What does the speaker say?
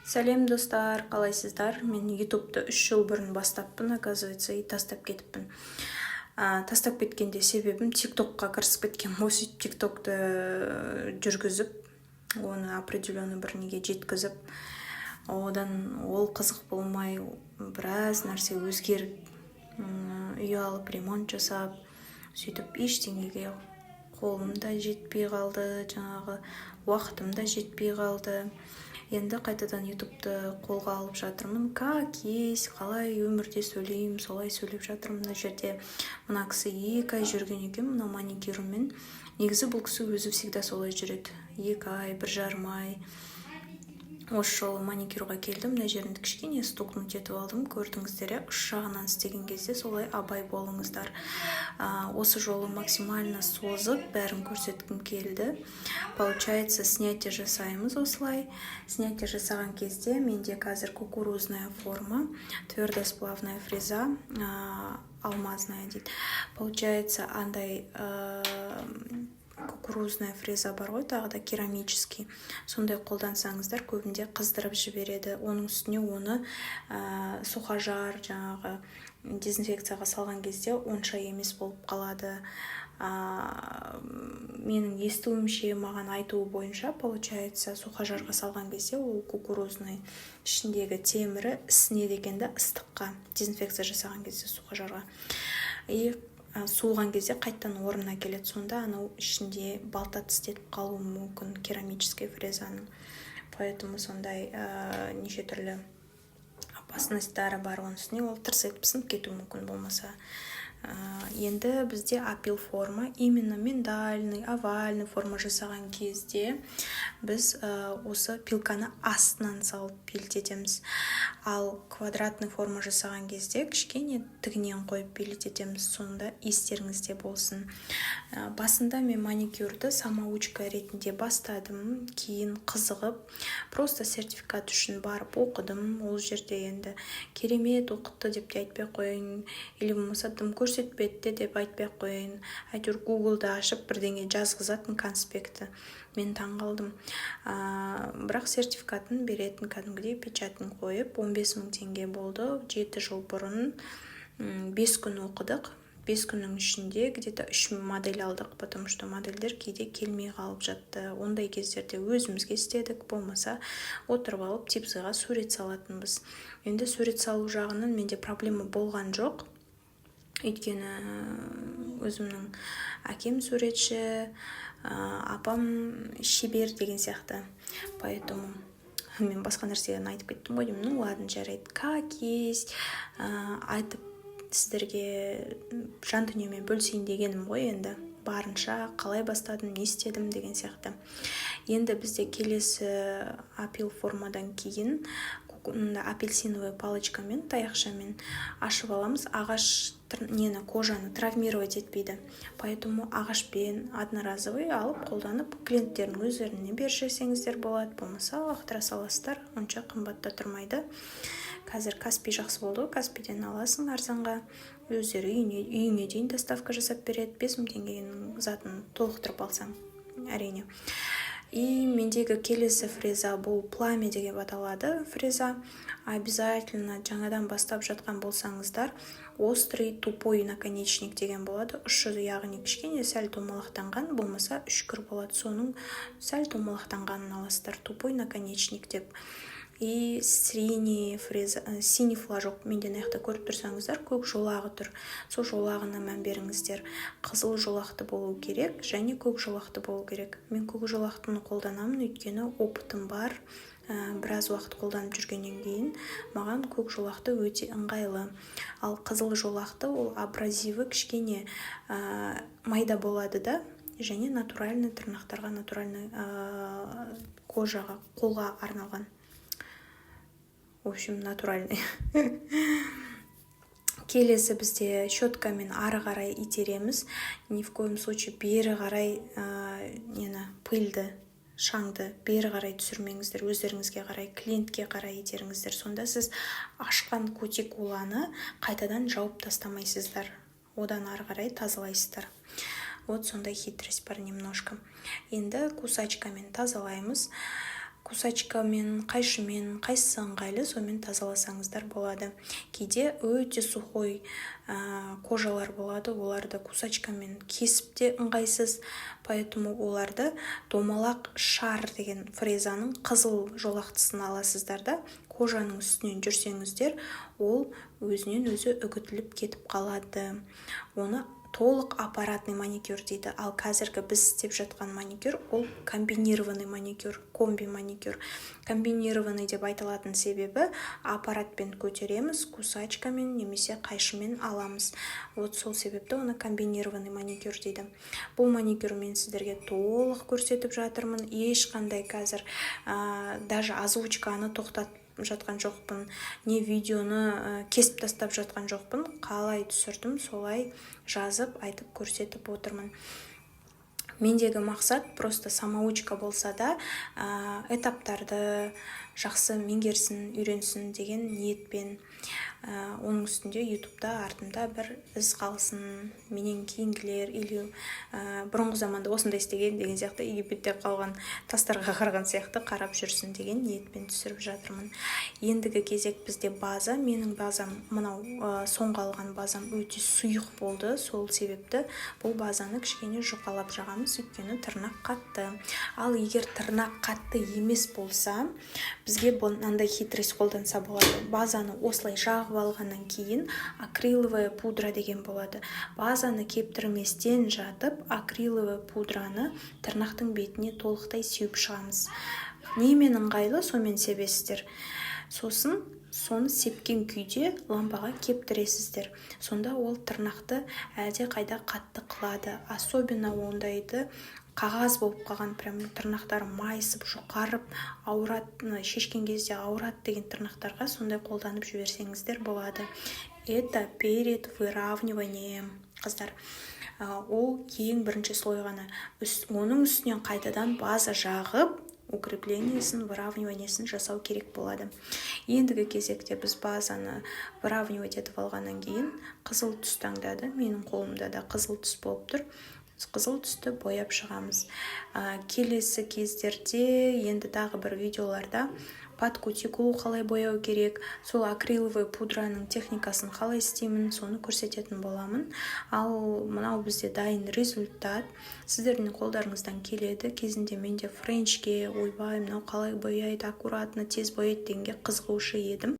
Сәлем достар, қалайсыздар? Мен ютубты 3 жыл бұрын бастаппын, оказывается, и тастап кетіппін. Тастап кеткенде себебім тиктокқа кірісіп кеткен. Осы тиктокты жүргізіп, оны определенный бір неге жеткізіп, одан ол қызық болмай, біраз нәрсе өзгеріп, үй алып ремонт жасап, сөйтіп ештеңеге қолым да жетпей қалды, жаңағы уақытым да жетпей қалды. Енді қайтадан ютубты қолға алып жатырмын. Как есть, қалай өмірде сөйлеймін, солай сөйлеп жатырмын. Мына жерде мына кісі 2 ай жүрген екен, мына маникюрмен. Негізі бұл кісі өзі всегда солай жүреді. 2 ай, 1,5 ай. Осы жолы маникюрға келдім, мына жерінде кішкене стукнуть етіп алдым. Көрдіңіздер, үш жағынан істеген кезде солай абай болыңыздар. Осы жолы максимально созып, бәрін көрсеткім келді. Получается, снятие жасаймыз осылай. Снятие жасаған кезде менде қазір кукурузная форма, твердосплавная фреза, алмазная дейді. Получается, андай кукурузная фреза бар ғой, тағы да керамический. Сондай қолдансаңыздар, көбінде қыздырып жібереді. Оның үстіне оны сухожар, жаңағы дезинфекцияға салған кезде онша емес болып қалады. Менің естуімше, маған айтуы бойынша, получается, сухожарға салған кезде ол кукурузный ішіндегі темірі ісінеді екен да ыстыққа, дезинфекция жасаған кезде сухожарға. И суыған кезде қайттан орнына келеді. Сонда анау ішінде балта тістетіп қалуы мүмкін керамический фрезаның. Поэтому сондай неше түрлі опасностьтары бар. Оның үстіне ол тырс етіп сынып кетуі мүмкін болмаса. Енді бізде апил форма, именно миндальный, овальный форма жасаған кезде біз осы пилканы астынан салып пилтетеміз. Ал квадратный форма жасаған кезде кішкене тігінен қойып пилтетеміз. Сонда естеріңізде болсын. Басында мен маникюрді самоучка ретінде бастадым, кейін қызығып, просто сертификат үшін барып оқыдым. Ол жерде енді керемет оқытты деп те айтпай қойын, или болмаса дым көрсетпеді деп айтпай қойын. Әйтеуір Google-да ашып бірдеңе жазғызатын конспекті. Мен таңғалдым. Бірақ сертификатын беретін кәдімгідей печатын қойып 15 000 теңге болды. 7 жыл бұрын 5 күн оқыдық. 5 күннің ішінде где-то 3 модель алдық, потому что модельдер кейде келмей қалып жатты. Ондай кездерде өзімізге істедік, болмаса отырып алып типсыға сурет салатынбыз. Енді сурет салу жағынан менде проблема болған жоқ. Өйткені өзімнің әкем суретші, апам шебер деген сияқты. Поэтому мен басқа нәрседен айтып кеттім ғой, ну ладно, жарайды. Как есть, айтып сіздерге жан дүниемен бөлсейін дегенім ғой. Енді барынша қалай бастадым, не істедім деген сияқты. Енді бізде келесі апил формадан кейін апельсиновый палочкамен, таяқшамен ашып аламыз. Ағаш кожаны травмировать етпейді. Поэтому ағашпен одноразовый алып қолданып, клиенттердің өздеріне бершесеңіздер болады. Болмаса лақтыра саласыздар, онша қымбатта тұрмайды. Қазір Каспий жақсы болды, Каспийден аласың арзанға. Өздері үйіңе дейін доставка жасап береді. 5 000 теңгенің затын толықтырып алсаң, әрине. И мендегі келесі фреза бұл пламя деген аталады фреза. Обязательно жаңадан бастап жатқан болсаңыздар, острый тупой наконечник деген болады. Ұшы яғни кішкене сәл томалақтанған, болмаса үшкір болады. Соның сәл томалақтанғанын аласыздар, тупой наконечник деп. И синий флажок, менден аяқта көріп тұрсаңыздар, көк жолағы тұр. Сол жолағына мән беріңіздер. Қызыл жолақты болу керек, және көк жолақты болу керек. Мен көк жолақтыны қолданамын, өйткені опытым бар. Біраз уақыт қолданып жүргеннен кейін маған көк жолақты өте ыңғайлы. Ал қызыл жолақты ол абразиві кішкене майда болады да, және натуральный тырнақтарға, натуральный кожаға, қолға арналған. В общем, натуральный. Келесі бізде щеткамен ары қарай итереміз. Ни в коем случае бері қарай пыльды, шаңды бері қарай түсірмеңіздер. Өздеріңізге қарай, клиентке қарай итеріңіздер. Сонда сіз ашқан кутикуланы қайтадан жауып тастамайсыздар. Одан ары қарай тазалайсыздар. Вот сондай хитрость бар немножко. Енді кусачкамен тазалаймыз. кусачкамен, қайшымен, қайсысы ыңғайлы сонымен тазаласаңыздар болады. Кейде өте сухой кожалар болады, оларды кусачкамен кесіп те ыңғайсыз, поэтому оларды домалақ шар деген фрезаның қызыл жолақтысын аласыздар да, кожаның үстінен жүрсеңіздер, ол өзінен өзі үгітіліп кетіп қалады. Оны толық аппаратный маникюр дейді. Ал қазіргі біз істеп жатқан маникюр ол комбинированный маникюр, комби маникюр. Комбинированный деп айтылатын себебі аппаратпен көтереміз, кусачкамен немесе қайшымен аламыз. Вот сол себепті оны комбинированный маникюр дейді. Бұл маникюр мен сіздерге толық көрсетіп жатырмын. Ешқандай қазір даже озвучканы тоқтатып жатқан жоқпын, не видеоны кесіп тастап жатқан жоқпын. Қалай түсірдім, солай жазып, айтып көрсетіп отырмын. Мендегі мақсат просто самоучка болса да этаптарды жақсы меңгерсін, үйренсін деген ниетпен. Оның үстінде ютубта артымда бір із қалсын, менен кейінгілер или бұрынғы заманда осындай істеген деген сияқты, Египетте қалған тастарға қараған сияқты қарап жүрсін деген ниетпен түсіріп жатырмын. Ендігі кезек бізде база. Менің базам, мынау соңғы алған базам өте сұйық болды. Сол себепті бұл базаны кішкене жұқалап жағамыз, өйткені тырнақ қатты. Ал егер тырнақ қатты емес болса, бізге мынандай хитрость қолданса болады. Базаны осылай жағып алғаннан кейін акриловая пудра деген болады. Базаны кептірместен жатып, акриловая пудраны тырнақтың бетіне толықтай сеуіп шығамыз. Немен ыңғайлы, сомен себесіздер. Сосын соны сепкен күйде лампаға кептіресіздер. Сонда ол тырнақты әлде қайда қатты қылады. Особенно ондайды қағаз болып қалған, прям тырнақтар майысып, жұқарып, ауырады, шешкен кезде ауырады деген тырнақтарға сондай қолданып жіберсеңіздер болады. Это перед выравниванием, қыздар. Ол ең бірінші слой ғана. Оның үстінен қайтадан база жағып, укреплениясын, выравниваниесін жасау керек болады. Ендігі кезекте біз базаны выравнивать етіп алғаннан кейін қызыл түс таңдады. Менің қолымда да қызыл түс болып тұр. Қызыл түсті бояп шығамыз. Келесі кездерде енді тағы бір видеоларда под кутикулу қалай бояу керек, сол акриловый пудраның техникасын қалай істеймін, соны көрсететін боламын. Ал мынау бізде дайын результат. Сіздердің қолдарыңыздан келеді. Кезінде менде френчке ойбай, мынау қалай бояйды, аккуратно, тез бояйды дегенге қызығушы едім.